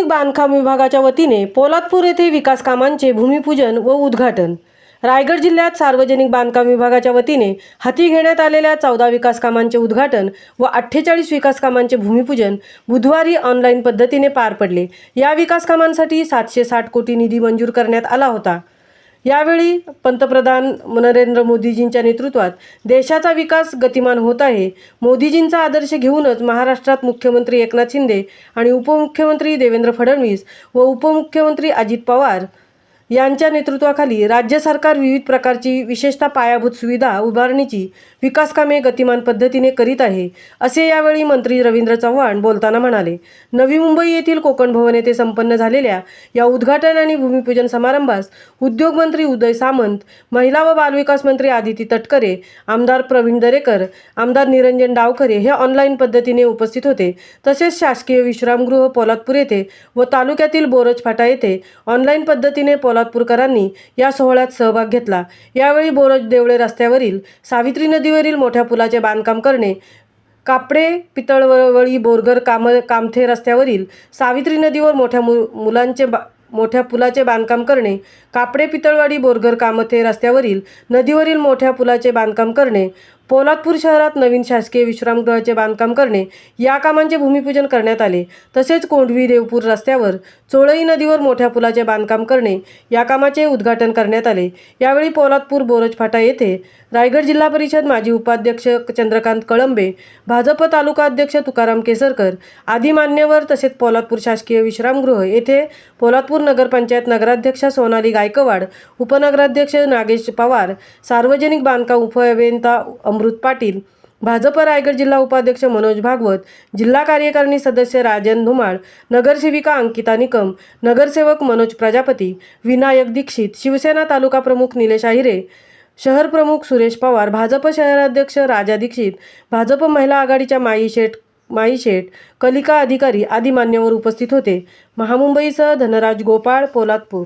सार्वजनिक बांधकाम विभागाच्या वतीने पोलादपूर येथे विकास कामांचे भूमिपूजन व उद्घाटन। रायगड जिल्ह्यात सार्वजनिक बांधकाम विभागाच्या वतीने हाती घेण्यात आलेल्या 14 विकास कामांचे उद्घाटन व 48 विकास कामांचे भूमिपूजन बुधवारी ऑनलाईन पद्धतीने पार पडले। या विकास कामांसाठी 760 कोटी निधी मंजूर करण्यात आला होता। यावेळी पंतप्रधान नरेंद्र मोदीजींच्या नेतृत्वात देशाचा विकास गतिमान होत आहे। मोदीजींचा आदर्श घेऊनच महाराष्ट्रात मुख्यमंत्री एकनाथ शिंदे आणि उपमुख्यमंत्री देवेंद्र फडणवीस व उपमुख्यमंत्री अजित पवार यांच्या नेतृत्वाखाली राज्य सरकार विविध प्रकारची विशेषतः पायाभूत सुविधा उभारणीची विकास कामे गतिमान पद्धतीने करीत आहे, असे यावेळी मंत्री रवींद्र चव्हाण बोलताना म्हणाले। नवी मुंबई येथील कोकण भवन येथे संपन्न झालेल्या या उद्घाटन आणि भूमिपूजन समारंभास उद्योग मंत्री उदय सामंत, महिला व बालविकास मंत्री आदिती तटकरे, आमदार प्रवीण दरेकर, आमदार निरंजन डावखरे हे ऑनलाईन पद्धतीने उपस्थित होते। तसेच शासकीय विश्रामगृह पोलादपूर येथे व तालुक्यातील बोरज फाटा येथे ऑनलाईन पद्धतीने पोलादपूरकरांनी या सोहळ्यात सहभाग घेतला। यावेळी बोरज देवळे रस्त्यावरील सावित्री नदीवरील मोठ्या पुलाचे बांधकाम करणे, कापडे पितळवळी बोरगर कामथे रस्त्यावरील सावित्री नदीवर मोठ्या पुलाचे बांधकाम करणे, कापडे पितळवाडी बोरगर कामथे रस्त्यावरील नदीवरील मोठ्या पुलाचे बांधकाम करणे, पोलादपूर शहरात नवीन शासकीय विश्रामगृहाचे बांधकाम करणे या कामांचे भूमिपूजन करण्यात आले। तसेच कोंढवी देवपूर रस्त्यावर चोळई नदीवर मोठ्या पुलाचे बांधकाम करणे या कामाचे उद्घाटन करण्यात आले। यावेळी पोलादपूर बोरज फाटा येथे रायगड जिल्हा परिषद माजी उपाध्यक्ष चंद्रकांत कळंबे, भाजप तालुका अध्यक्ष तुकाराम केसरकर आदी मान्यवर, तसेच पोलादपूर शासकीय विश्रामगृह येथे पोलादपूर नगरपंचायत नगराध्यक्षा सोनाली गायकवाड, उपनगराध्यक्ष नागेश पवार, सार्वजनिक बांधकाम उपअभियंता अमृत पाटील, भाजप रायगड जिल्हा उपाध्यक्ष मनोज भागवत, जिल्हा कार्यकारिणी सदस्य राजन धुमाळ, नगरसेविका अंकिता निकम, नगरसेवक मनोज प्रजापती, विनायक दीक्षित, शिवसेना तालुका प्रमुख निलेश आहिरे, शहर प्रमुख सुरेश पवार, भाजप शहराध्यक्ष राजा दीक्षित, भाजप महिला आघाडीच्या माई शेठ, कलिका अधिकारी आदी मान्यवर उपस्थित होते। महामुंबईसह धनराज गोपाळ, पोलादपूर।